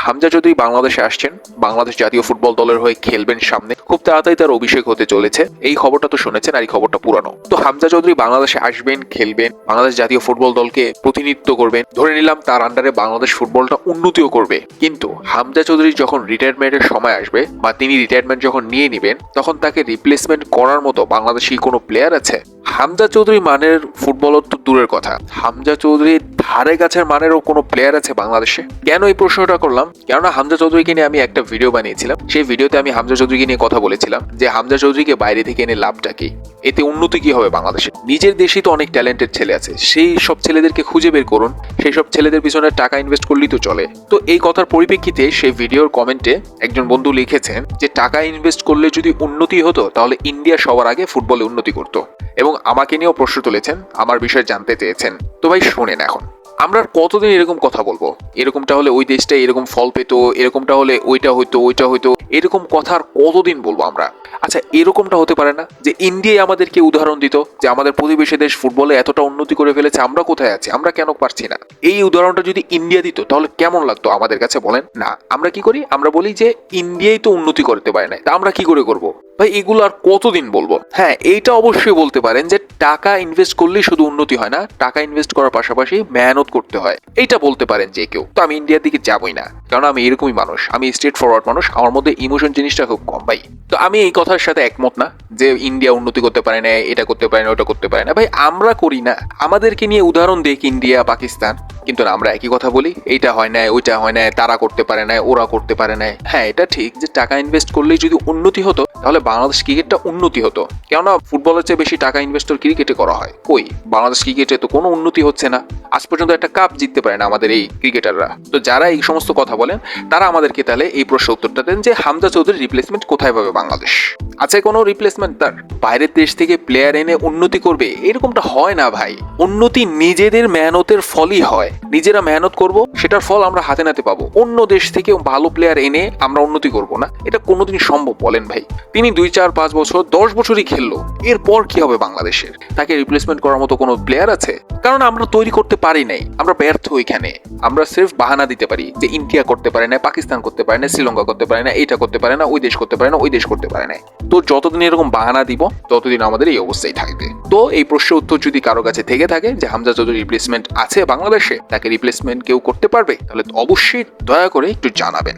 হামজা চৌধুরী বাংলাদেশে আসছেন, বাংলাদেশ জাতীয় ফুটবল দলের হয়ে খেলবেন সামনে, খুব তাড়াতাড়ি তার অভিষেক হতে চলেছে। এই খবরটা তো শুনেছেন, আর এই খবরটা পুরানো। তো হামজা চৌধুরী বাংলাদেশে আসবেন, খেলবেন, বাংলাদেশ জাতীয় ফুটবল দলকে প্রতিনিধিত্ব করবেন। ধরে নিলাম তার আন্ডারে বাংলাদেশ ফুটবলটা উন্নতিও করবে। কিন্তু হামজা চৌধুরী যখন রিটায়ারমেন্টের সময় আসবে বা তিনি রিটায়ারমেন্ট যখন নিয়ে নেবেন, তখন তাকে রিপ্লেসমেন্ট করার মতো বাংলাদেশি কোনো প্লেয়ার আছে? হামজা চৌধুরী মানের ফুটবলার তো দূরের কথা, হামজা চৌধুরীর ধারে কাছের মানেরও কোনো প্লেয়ার আছে বাংলাদেশে? কেন এই প্রশ্নটা করলাম? কেননা হামজা চৌধুরীকে নিয়ে আমি একটা ভিডিও বানিয়েছিলাম। সেই ভিডিওতে আমি হামজা চৌধুরীকে নিয়ে কথা বলেছিলাম যে হামজা চৌধুরীকে বাইরে থেকে এনে লাভটা কি, এতে উন্নতি কি হবে বাংলাদেশে? নিজের দেশেই তো অনেক ট্যালেন্টেড ছেলে আছে, সেই সব ছেলেদেরকে খুঁজে বের করুন, সেই সব ছেলেদের পিছনে টাকা ইনভেস্ট করলেই তো চলে। তো এই কথার পরিপ্রেক্ষিতে সেই ভিডিওর কমেন্টে একজন বন্ধু লিখেছেন যে টাকা ইনভেস্ট করলে যদি উন্নতি হতো তাহলে ইন্ডিয়া সবার আগে ফুটবলে উন্নতি করতো, এবং আমাকে নিয়েও প্রশ্ন তুলেছেন, আমার বিষয়ে জানতে চেয়েছেন। তো ভাই শোনেন, এখন আমরা কতদিন এরকম কথা বলবো? এরকমটা হলে ওই দেশটা এরকম ফল পেত, এরকমটা হলে ওইটা হইতো, এরকম কথা আর কতদিন বলবো আমরা? আচ্ছা, এরকমটা হতে পারে না যে ইন্ডিয়ায় আমাদেরকে উদাহরণ দিত যে আমাদের প্রতিবেশী দেশ ফুটবলে এতটা উন্নতি করে ফেলেছে, আমরা কোথায় আছি, আমরা কেন পারছি না? এই উদাহরণটা যদি ইন্ডিয়া দিত তাহলে কেমন লাগতো আমাদের কাছে বলেন? না, আমরা কি করি? আমরা বলি যে ইন্ডিয়াই তো উন্নতি করতে পারে না, তা আমরা কি করে করবো? ভাই এগুলো আর কতদিন বলবো? হ্যাঁ, এইটা অবশ্যই বলতে পারেন যে টাকা ইনভেস্ট করলেই শুধু উন্নতি হয় না, টাকা ইনভেস্ট করার পাশাপাশি মেহনত করতে হয়, এইটা বলতে পারেন যে কেউ। তো আমি ইন্ডিয়ার দিকে যাবই না, কারণ আমি এরকমই মানুষ, আমি স্ট্রেট ফরওয়ার্ড মানুষ, আমার মধ্যে ইমোশন জিনিসটা খুব কম ভাই। তো আমি এই কথার সাথে একমত না যে ইন্ডিয়া উন্নতি করতে পারে না, এটা করতে পারে না, ওটা করতে পারে না। ভাই আমরা করি না, আমাদেরকে নিয়ে উদাহরণ দেখ ইন্ডিয়া, পাকিস্তান, কিন্তু আমরা একই কথা বলি, এইটা হয় না, ওইটা হয় না, তারা করতে পারে না, ওরা করতে পারে না। হ্যাঁ, এটা ঠিক যে টাকা ইনভেস্ট করলেই যদি উন্নতি হতো তাহলে বাংলাদেশ ক্রিকেটটা উন্নতি হতো। কেননা ফুটবলের চেয়ে বেশি টাকা ইনভেস্ট ক্রিকেটে করা হয়। কই, বাংলাদেশ ক্রিকেটে তো কোনো উন্নতি হচ্ছে না, আজ পর্যন্ত একটা কাপ জিততে পারে না আমাদের এই ক্রিকেটাররা। তো যারা এই সমস্ত কথা বলেন তারা আমাদেরকে তাহলে এই প্রশ্ন উত্তরটা দেন যে হামজা চৌধুরীর রিপ্লেসমেন্ট কোথায় পাবে বাংলাদেশ? আছে কোনো রিপ্লেসমেন্ট তার? বাইরের দেশ থেকে প্লেয়ার এনে উন্নতি করবে, এরকমটা হয় না ভাই। উন্নতি নিজেদের মেহনতের ফলই হয়, নিজেরা মেহনত করব, সেটার ফল আমরা হাতে নাতে পাবো। অন্য দেশ থেকে ভালো প্লেয়ার এনে আমরা উন্নতি করব না, এটা কোনোদিন সম্ভব বলেন ভাই? তিনি 2, 4, 5 বছর 10 বছরই খেললো, এরপর কি হবে বাংলাদেশের? তাকে রিপ্লেসমেন্ট করার মতো কোনো প্লেয়ার আছে? কারণ আমরা তৈরি করতে পারি নাই, আমরা ব্যর্থ ওইখানে। আমরা সির্ফ বাহানা দিতে পারি যে ইন্ডিয়া করতে পারে না, পাকিস্তান করতে পারে না, শ্রীলঙ্কা করতে পারে না, এটা করতে পারে না, ওই দেশ করতে পারে না, ওই দেশ করতে পারে না। তো যতদিন এরকম বাহানা দিব ততদিন আমাদের এই অবস্থায় থাকবে। তো এই প্রশ্নের উত্তর যদি কারো কাছে থেকে থাকে যে হামজা চৌধুরী রিপ্লেসমেন্ট আছে বাংলাদেশে, তাকে রিপ্লেসমেন্ট কেউ করতে পারবে, তাহলে অবশ্যই দয়া করে একটু জানাবেন।